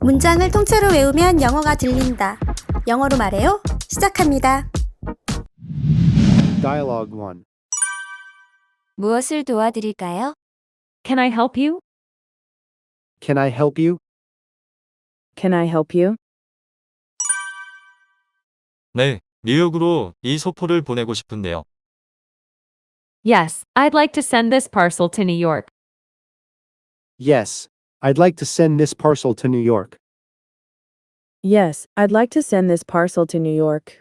문장을 통째로 외우면 영어가 들린다. 영어로 말해요. 시작합니다. Dialogue 1. 무엇을 도와드릴까요? Can I help you? Can I help you? Can I help you? 네, 뉴욕으로 이 소포를 보내고 싶은데요. Yes, I'd like to send this parcel to New York. Yes, I'd like to send this parcel to New York. Yes, I'd like to send this parcel to New York.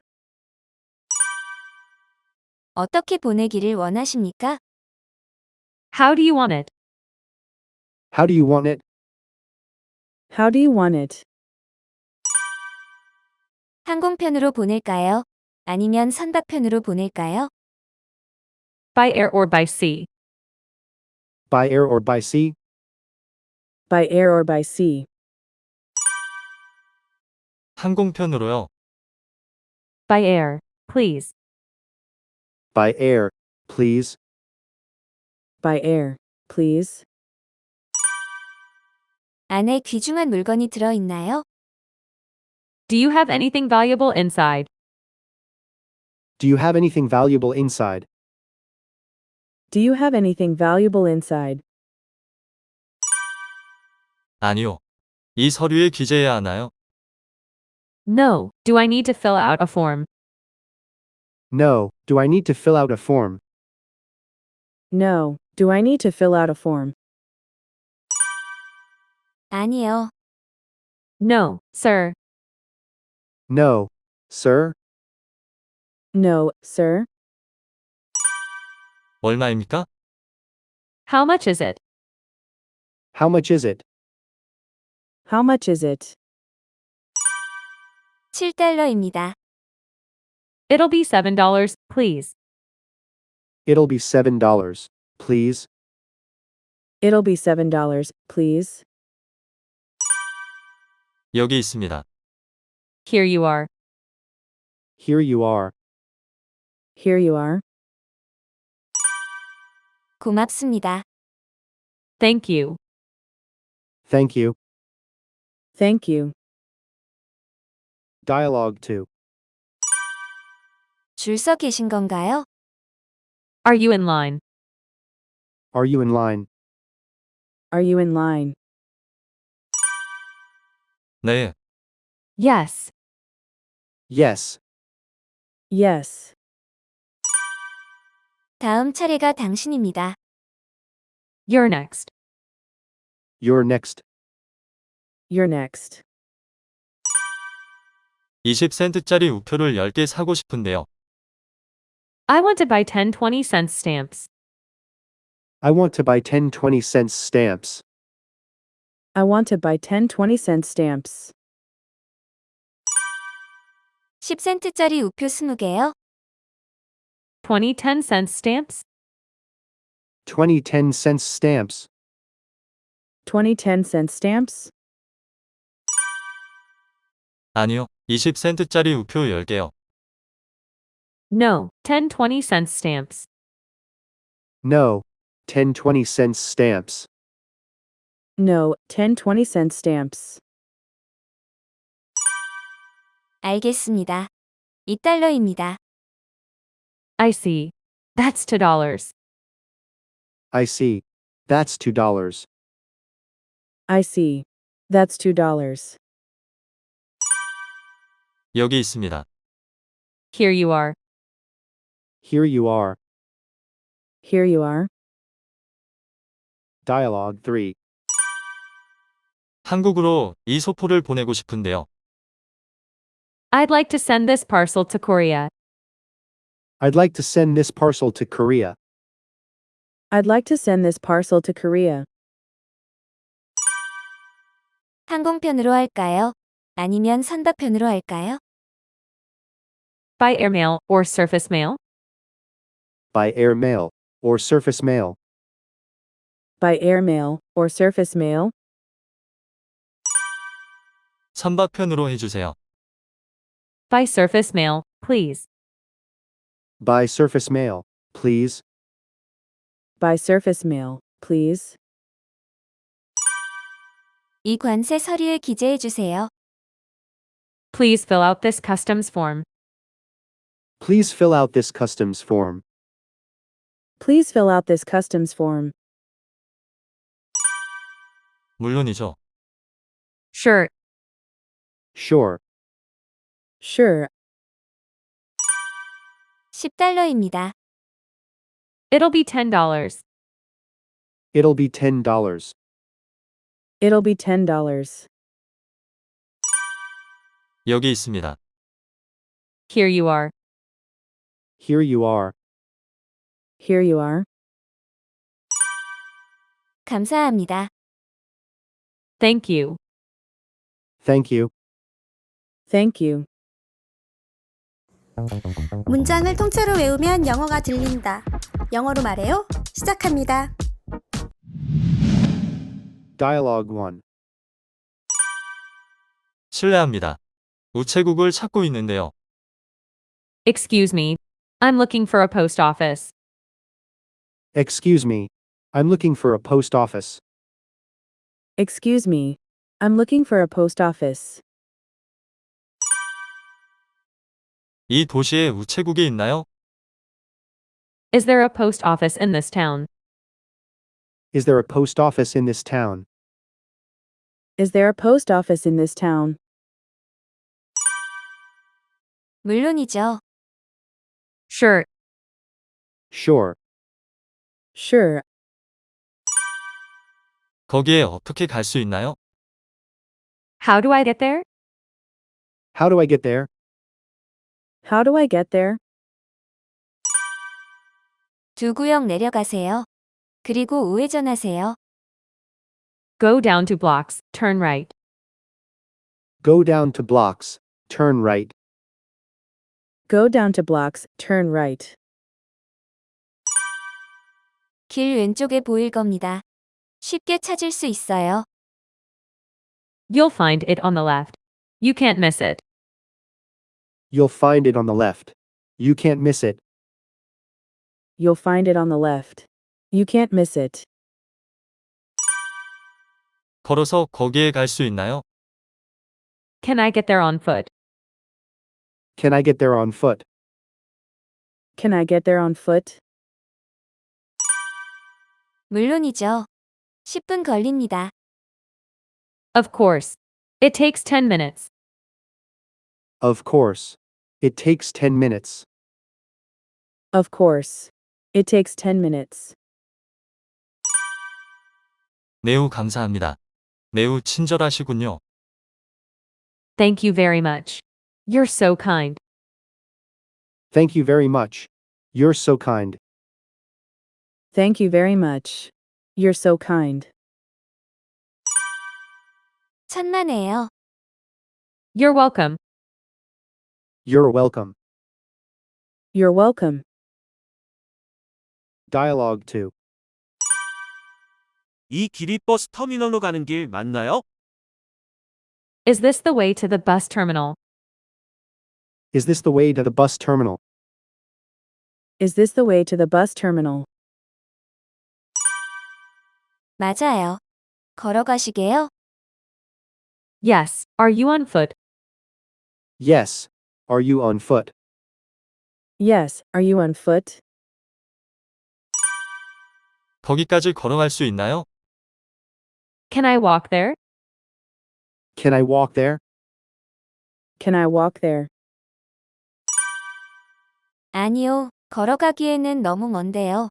어떻게 보내기를 원하십니까? How do you want it? How do you want it? How do you want it? 항공편으로 보낼까요? 아니면 선박편으로 보낼까요? By air or by sea? By air or by sea? By air or by sea? 항공편으로요. By air, please. By air, please. By air, please. 안에 귀중한 물건이 들어있나요? Do you have anything valuable inside? Do you have anything valuable inside? Do you have anything valuable inside? 아니요. 이 서류에 기재해야 하나요? No. Do I need to fill out a form? No, do I need to fill out a form? No. Do I need to fill out a form? 아니요. No, sir. No, sir. No, sir. 얼마입니까? How much is it? How much is it? How much is it? $7입니다. It'll be $7, please. It'll be $7, please. It'll be $7, please. 여기 있습니다. Here you are. Here you are. Here you are. 고맙습니다. Thank you. Thank you. Thank you. Dialogue 2. 줄 서 계신 건가요? Are you in line? Are you in line? Are you in line? 네, Yes. Yes. Yes. 다음 차례가 당신입니다. You're next. You're next. You're next. 20센트짜리 우표를 10개 사고 싶은데요. I want to buy 10 20-cent stamps. I want to buy 10 20-cent stamps. I want to buy 10 20-cent stamps. 10센트짜리 우표 20개요? 20 10-cent stamps? 20 10-cent stamps. 20 10-cent stamps? 아니요, 20센트짜리 우표 10개요. No, 10 20-cent stamps. No, 10 20-cent stamps. No, 10 20-cent stamps. 알겠습니다. $2입니다. I see. That's $2. I see. That's $2. I see. That's $2. 여기 있습니다. Here you are. Here you are. Here you are. Dialogue 3. 한국으로 이 소포를 보내고 싶은데요. I'd like to send this parcel to Korea. I'd like to send this parcel to Korea. I'd like to send this parcel to Korea. 항공편으로 할까요? 아니면 선박편으로 할까요? By airmail or surface mail? By air mail or surface mail. By airmail or surface mail? 선박편으로 해주세요. By surface mail, please. By surface mail, please. By surface mail, please. 이 관세 서류에 기재해 주세요. Please fill out this customs form. Please fill out this customs form. Please fill out this customs form. 물론이죠. Sure. Sure. Sure. $10입니다. It'll be $10. It'll be $10. It'll be $10. 여기 있습니다. Here you are. Here you are. Here you are. 감사합니다. Thank you. Thank you. Thank you. 문장을 통째로 외우면 영어가 들린다. 영어로 말해요. 시작합니다. Dialogue 1. 실례합니다. 우체국을 찾고 있는데요. Excuse me. I'm looking for a post office. Excuse me. I'm looking for a post office. Excuse me. I'm looking for a post office. 이 도시에 우체국이 있나요? Is there a post office in this town? Is there a post office in this town? Is there a post office in this town? 물론이죠. Sure. Sure. Sure. 거기에 어떻게 갈 수 있나요? How do I get there? How do I get there? How do I get there? 두 구역 내려가세요. 그리고 우회전하세요. Go down 2 blocks, turn right. Go down to blocks. Turn right. Go down 2 blocks, turn right. 길 왼쪽에 보일 겁니다. 쉽게 찾을 수 있어요. You'll find it on the left. You can't miss it. You'll find it on the left. You can't miss it. You'll find it on the left. You can't miss it. 걸어서 거기에 갈 수 있나요? Can I get there on foot? Can I get there on foot? Can I get there on foot? 물론이죠. 10분 걸립니다. Of course. It takes 10 minutes. Of course. It takes 10 minutes. Of course. It takes 10 minutes. 매우 감사합니다. 매우 친절하시군요. Thank you very much. You're so kind. Thank you very much. You're so kind. Thank you very much. You're so kind. 천만에요. You're welcome. You're welcome. You're welcome. Dialogue 2. 이 길이 버스 터미널로 가는 길 맞나요? Is this the way to the bus terminal? Is this the way to the bus terminal? Is this the way to the bus terminal? 맞아요. 걸어가시게요? Yes. Are you on foot? Yes. Are you on foot? Yes. Are you on foot? 거기까지 걸어갈 수 있나요? Can I walk there? Can I walk there? Can I walk there? 아니요. 걸어가기에는 너무 먼데요.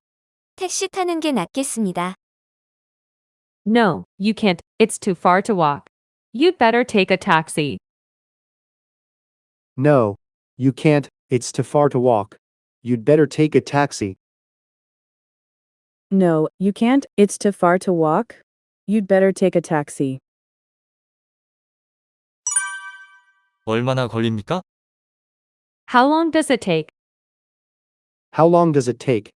택시 타는 게 낫겠습니다. No, you can't. It's too far to walk. You'd better take a taxi. No. You can't. It's too far to walk. You'd better take a taxi. No, you can't. It's too far to walk. You'd better take a taxi. 얼마나 걸립니까? How long does it take? How long does it take?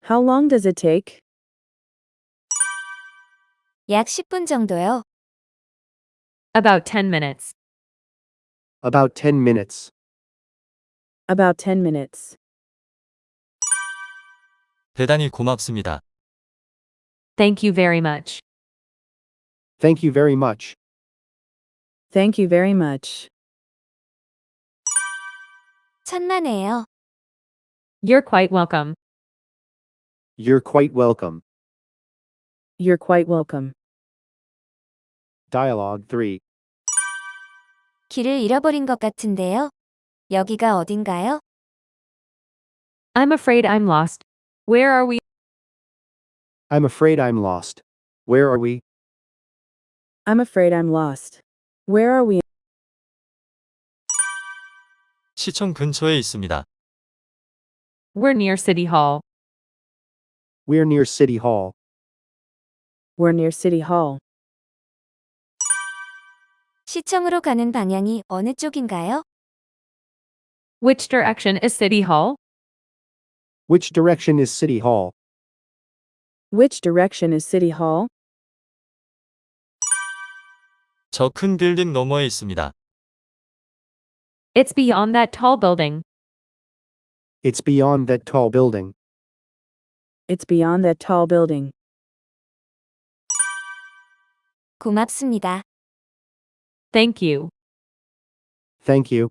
How long does it take? 약 10분 정도요. About 10 minutes. About 10 minutes. About 10 minutes. 대단히 고맙습니다. Thank you very much. Thank you very much. Thank you very much. 천만에요. You're quite welcome. You're quite welcome. You're quite welcome. Dialogue 3. 길을 잃어버린 것 같은데요. 여기가 어딘가요? I'm afraid I'm lost. Where are we? I'm afraid I'm lost. Where are we? I'm afraid I'm lost. Where are we? 시청 근처에 있습니다. We're near City Hall. We're near City Hall. We're near City Hall. 시청으로 가는 방향이 어느 쪽인가요? Which direction is City Hall? Which direction is City Hall? Which direction is City Hall? 저 큰 빌딩 너머에 있습니다. It's beyond that tall building. It's beyond that tall building. It's beyond that tall building. 고맙습니다. Thank you. Thank you.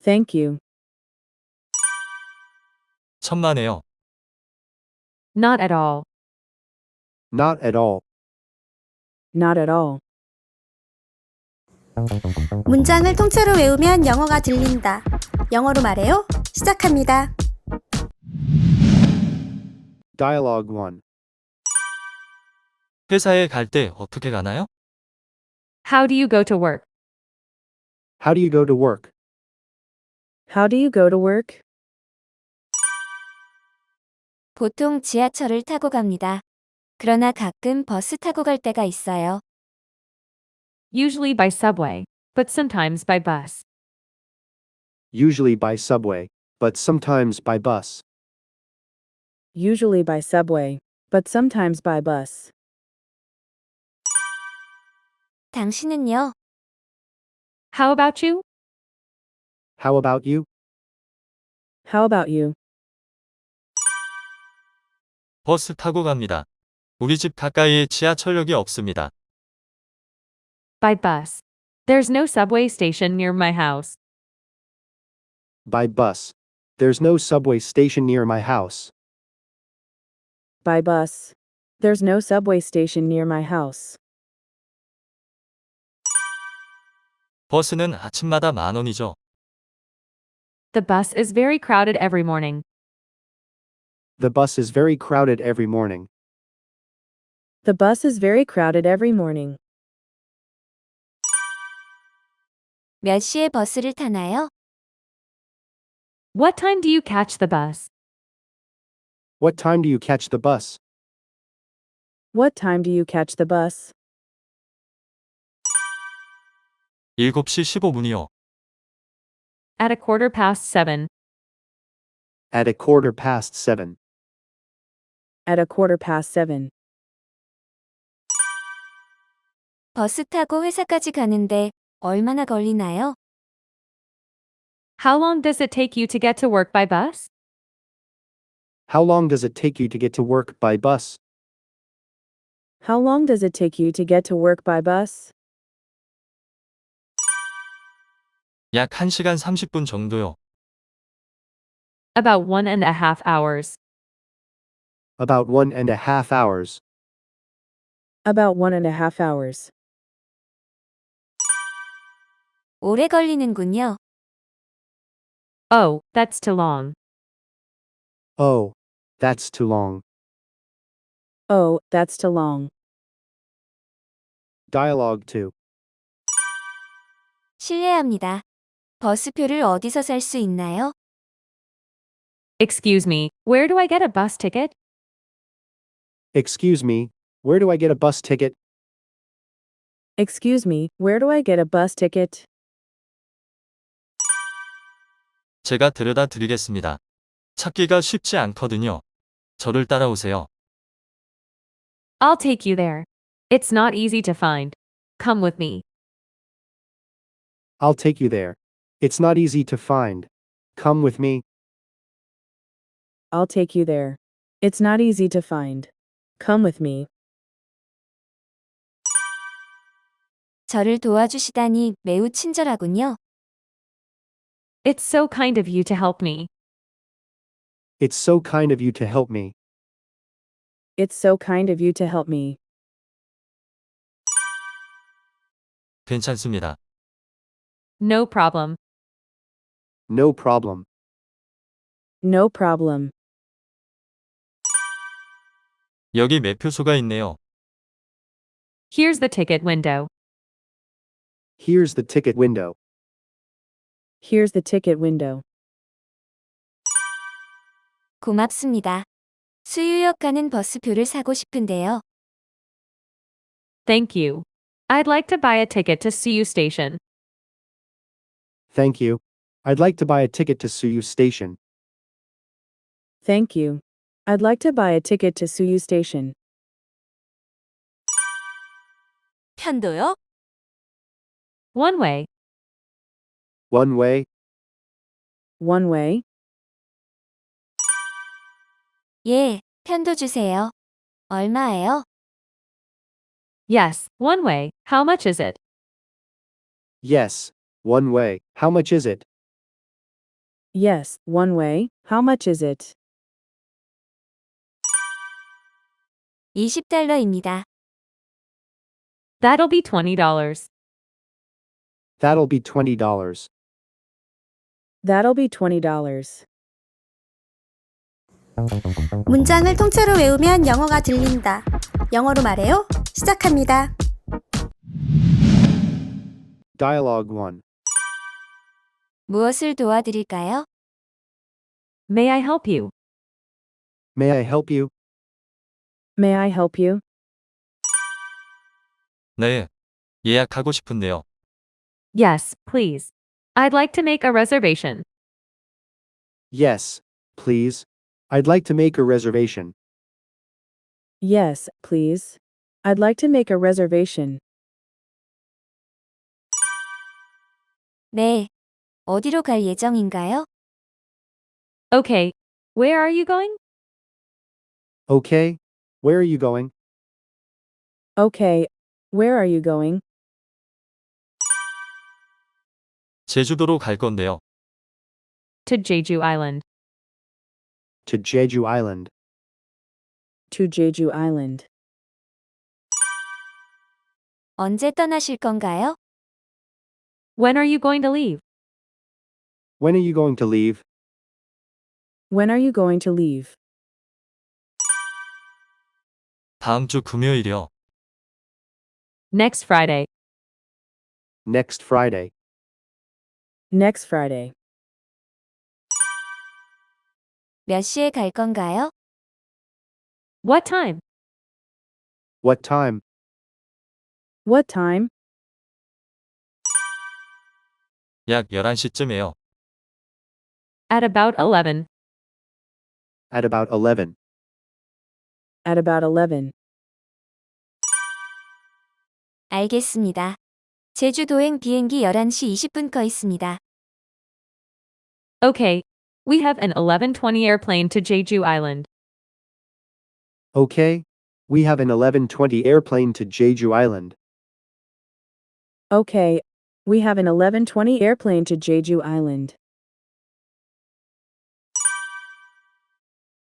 Thank you. 천만에요. Not at all. Not at all. Not at all. 문장을 통째로 외우면 영어가 들린다. 영어로 말해요. 시작합니다. Dialogue 1. 회사에 갈 때 어떻게 가나요? How do you go to work? How do you go to work? How do you go to work? 보통 지하철을 타고 갑니다. 그러나 가끔 버스 타고 갈 때가 있어요. Usually by subway, but sometimes by bus. Usually by subway, but sometimes by bus. Usually by subway, but sometimes by bus. 당신은요? How about you? How about you? How about you? 버스 타고 갑니다. 우리 집 가까이에 지하철역이 없습니다. By bus. There's no subway station near my house. By bus. There's no subway station near my house. By bus. There's no subway station near my house. 버스는 아침마다 10,000원이죠. The bus is very crowded every morning. The bus is very crowded every morning. The bus is very crowded every morning. 몇 시에 버스를 타나요? What time do you catch the bus? What time do you catch the bus? What time do you catch the bus? 7시 15분이요. At 7:15. At 7:15. At 7:15. 버스 타고 회사까지 가는데 얼마나 걸리나요? How long does it take you to get to work by bus? How long does it take you to get to work by bus? How long does it take you to get to work by bus? 약 1시간 30분 정도요. About 1.5 hours. About 1.5 hours. About 1.5 hours. 오래 걸리는군요. Oh, that's too long. Oh, that's too long. Oh, that's too long. Dialogue 2. 실례합니다. 버스표를 어디서 살 수 있나요? Excuse me, where do I get a bus ticket? Excuse me, where do I get a bus ticket? Excuse me, where do I get a bus ticket? 제가 데려다 드리겠습니다. 찾기가 쉽지 않거든요. 저를 따라오세요. I'll take you there. It's not easy to find. Come with me. I'll take you there. It's not easy to find. Come with me. I'll take you there. It's not easy to find. Come with me. 저를 도와주시다니 매우 친절하군요. It's so kind of you to help me. It's so kind of you to help me. It's so kind of you to help me. 괜찮습니다. No problem. No problem. No problem. 여기 매표소가 있네요. Here's the ticket window. Here's the ticket window. Here's the ticket window. 고맙습니다. 수유역 가는 버스표를 사고 싶은데요. Thank you. I'd like to buy a ticket to Suyu Station. Thank you. I'd like to buy a ticket to Suyu Station. Thank you. I'd like to buy a ticket to Suyu Station. 편도요? One way. One way. One way. 예, 편도 주세요. 얼마예요? Yes, one way. How much is it? Yes. One way. How much is it? Yes, one way. How much is it? $20입니다. That'll be $20. That'll be $20. That'll be $20. 문장을 통째로 외우면 영어가 들린다. 영어로 말해요. 시작합니다. Dialogue 1. 무엇을 도와드릴까요? May I help you? May I help you? May I help you? 네. 예약하고 싶은데요. Yes, please. I'd like to make a reservation. Yes, please. I'd like to make a reservation. Yes, please. I'd like to make a reservation. 네. 어디로 갈 예정인가요? Okay. Where are you going? Okay. Where are you going? Okay. Where are you going? 제주도로 갈 건데요. To Jeju Island. To Jeju Island. To Jeju Island. 언제 떠나실 건가요? When are you going to leave? When are you going to leave? When are you going to leave? 다음 주 금요일이요. Next Friday. Next Friday. Next Friday. 몇 시에 갈 건가요? What time? What time? What time? 약 11시쯤에요. At about 11. At about 11. At about 11. 알겠습니다. 제주도행 비행기 11시 20분 거 있습니다. Okay. We have an 11:20 airplane to Jeju Island. Okay. We have an 11:20 airplane to Jeju Island. Okay. We have an 11:20 airplane to Jeju Island.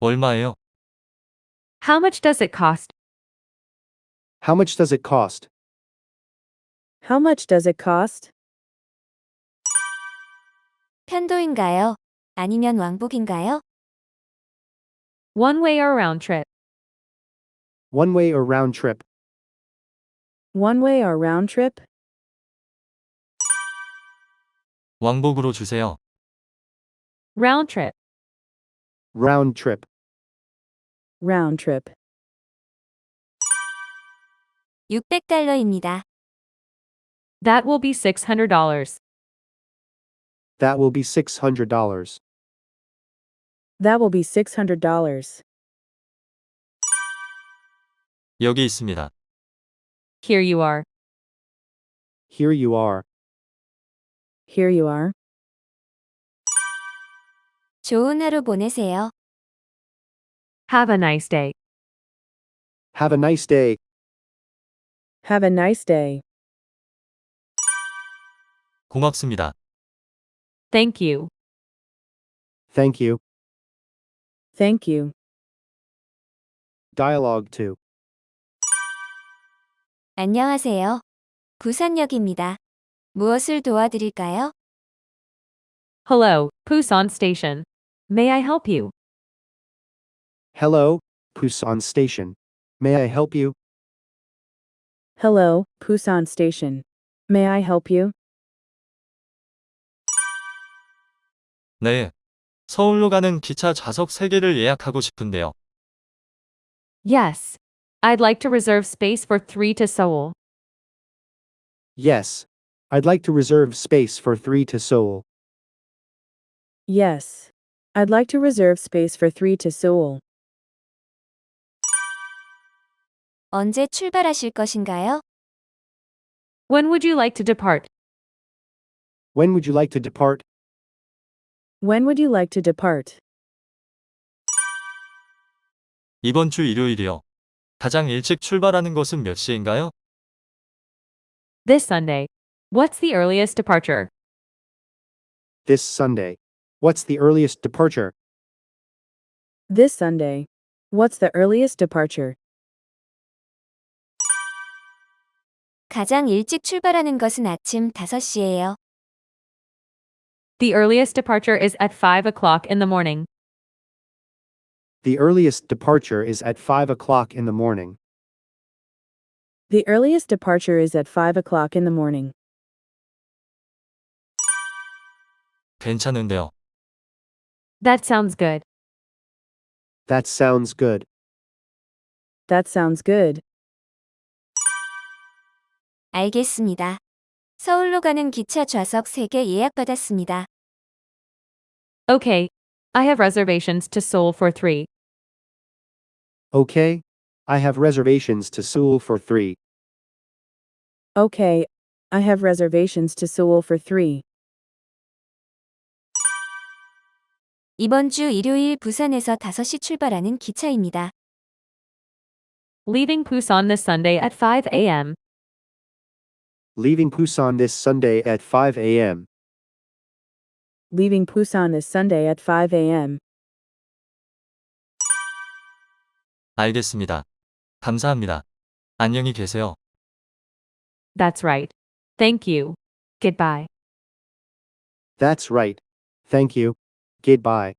얼마예요? How much does it cost? How much does it cost? How much does it cost? 편도인가요? 아니면 왕복인가요? One way or round trip? One way or round trip? One way or round trip? 왕복으로 주세요. Round trip. Round trip. Round trip. $600입니다. That will be $600. That will be $600. That will be $600. 여기 있습니다. Here you are. Here you are. Here you are. 좋은 하루 보내세요. Have a nice day. Have a nice day. Have a nice day. 고맙습니다. Thank you. Thank you. Thank you. Dialogue 2. 안녕하세요. 부산역입니다. 무엇을 도와드릴까요? Hello, Busan Station. May I help you? Hello, Busan Station. May I help you? Hello, Busan Station. May I help you? 네. 서울로 가는 기차 좌석 3개를 예약하고 싶은데요. Yes. I'd like to reserve space for 3 to Seoul. Yes. I'd like to reserve space for 3 to Seoul. Yes. I'd like to reserve space for 3 to Seoul. 언제 출발하실 것인가요? When would you like to depart? When would you like to depart? When would you like to depart? 이번 주 일요일이요. 가장 일찍 출발하는 것은 몇 시인가요? This Sunday. What's the earliest departure? This Sunday. What's the earliest departure? This Sunday. What's the earliest departure? 가장 일찍 출발하는 것은 아침 5시예요. The earliest departure is at 5 o'clock in the morning. The earliest departure is at 5 o'clock in the morning. The earliest departure is at 5 o'clock in the morning. 괜찮은데요. That sounds good. That sounds good. That sounds good. 알겠습니다. 서울로 가는 기차 좌석 3개 예약받았습니다. Okay. I have reservations to Seoul for 3. Okay. I have reservations to Seoul for 3. Okay. I have reservations to Seoul for 3. 이번 주 일요일 부산에서 5시 출발하는 기차입니다. Leaving Busan this Sunday at 5 a.m. Leaving Busan this Sunday at 5 a.m. Leaving Busan this Sunday at 5 a.m. 알겠습니다. 감사합니다. 안녕히 계세요. That's right. Thank you. Goodbye. That's right. Thank you. Goodbye.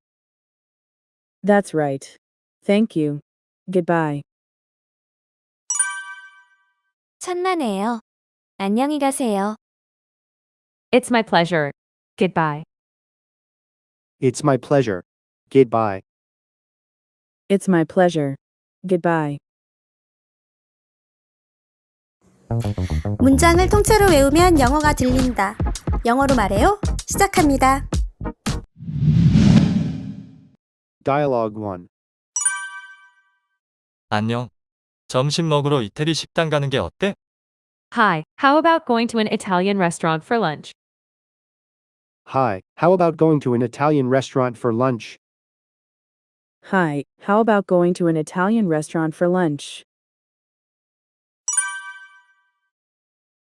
That's right. Thank you. Goodbye. 천만에요. 안녕히 가세요. It's my pleasure. Goodbye. It's my pleasure. Goodbye. It's my pleasure. Goodbye. 문장을 통째로 외우면 영어가 들린다. 영어로 말해요. 시작합니다. Dialogue 1. 안녕. 점심 먹으러 이태리 식당 가는 게 어때? Hi, how about going to an Italian restaurant for lunch? Hi, how about going to an Italian restaurant for lunch? Hi, how about going to an Italian restaurant for lunch?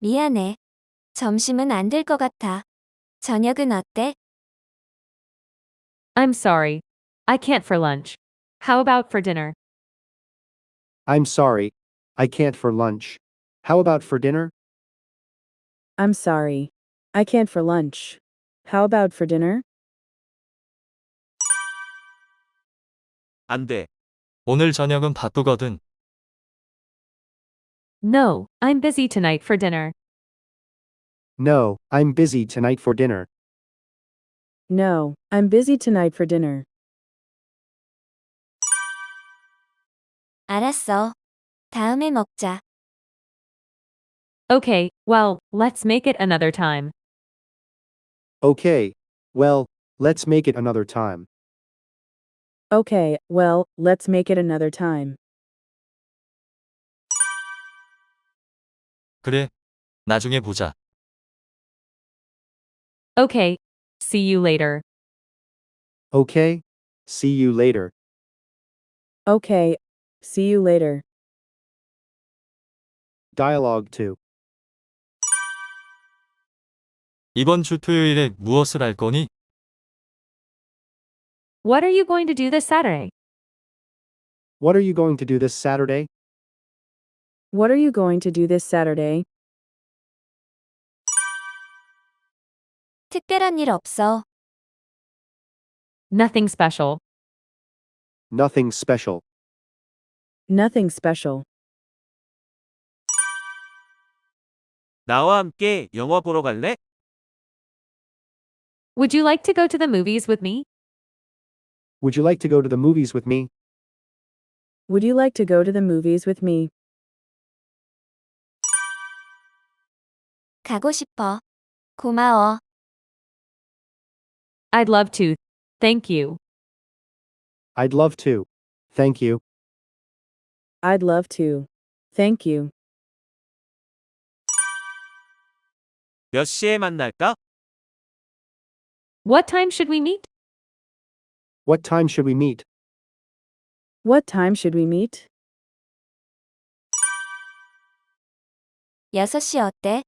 미안해. 점심은 안 될 것 같아. 저녁은 어때? I'm sorry. I can't for lunch. How about for dinner? I'm sorry. I can't for lunch. How about for dinner? I'm sorry. I can't for lunch. How about for dinner? 안 돼. 오늘 저녁은 바쁘거든. No, I'm busy tonight for dinner. No, I'm busy tonight for dinner. No, I'm busy tonight for dinner. 알았어. 다음에 먹자. Okay, well, let's make it another time. Okay. Well, let's make it another time. Okay, well, let's make it another time. 그래. 나중에 보자. Okay, see you later. Okay. See you later. Okay, see you later. Dialogue 2. 이번 주 토요일에 무엇을 할 거니? What are you going to do this Saturday? What are you going to do this Saturday? What are you going to do this Saturday? 특별한 일 없어. Nothing special. Nothing special. Nothing special. 나와 함께 영화 보러 갈래? Would you like to go to the movies with me? Would you like to go to the movies with me? Would you like to go to the movies with me? 가고 싶어. 고마워. I'd love to. Thank you. I'd love to. Thank you. I'd love to. Thank you. 몇 시에 만날까? What time should we meet? What time should we meet? What time should we meet? 6시 어때?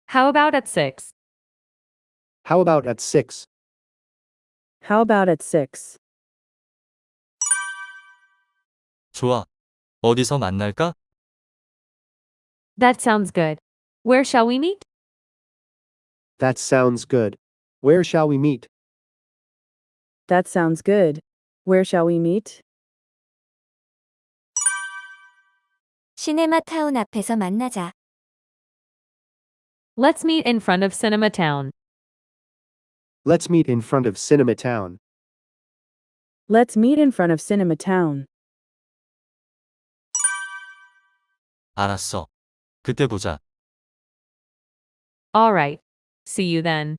How about at 6? How about at 6? How about at 6? 좋아. 어디서 만날까? That sounds good. Where shall we meet? That sounds good. Where shall we meet? That sounds good. Where shall we meet? 시네마 타운 앞에서 만나자. Let's meet in front of Cinema Town. Let's meet in front of Cinema Town. Let's meet in front of Cinema Town. 알았어. 그때 보자. All right. See you then.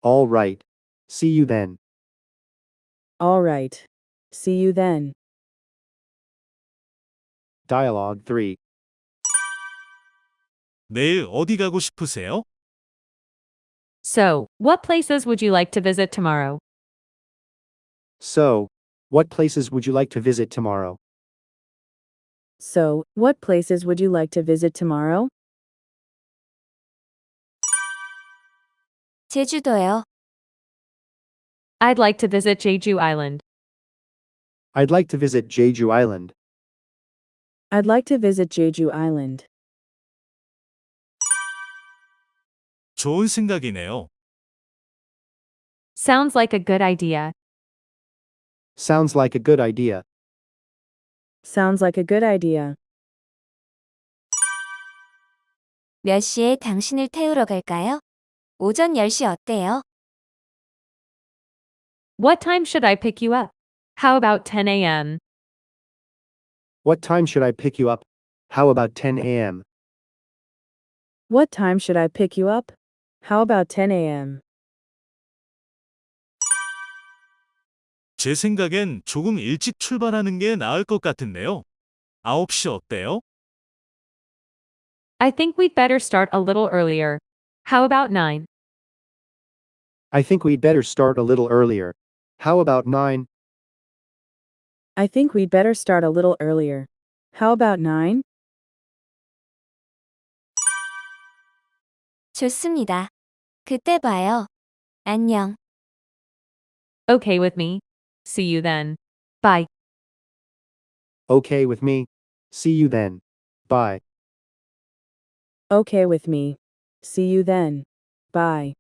All right. See you then. All right. See you then. Dialogue 3. 내일 어디 가고 싶으세요? So, what places would you like to visit tomorrow? So, what places would you like to visit tomorrow? So, what places would you like to visit tomorrow? 제주도요. I'd like to visit Jeju Island. I'd like to visit Jeju Island. I'd like to visit Jeju Island. 좋은 생각이네요. Sounds like a good idea. Sounds like a good idea. Sounds like a good idea. 몇 시에 당신을 태우러 갈까요? 오전 10시 어때요? What time should I pick you up? How about 10 a.m.? What time should I pick you up? How about 10 a.m.? What time should I pick you up? How about 10 a.m.? 제 생각엔 조금 일찍 출발하는 게 나을 것 같은데요. 9시 어때요? I think we'd better start a little earlier. How about 9? I think we'd better start a little earlier. How about 9? I think we'd better start a little earlier. How about 9? 좋습니다. 그때 봐요. 안녕. Okay with me. See you then. Bye. Okay with me. See you then. Bye. Okay with me. See you then. Bye.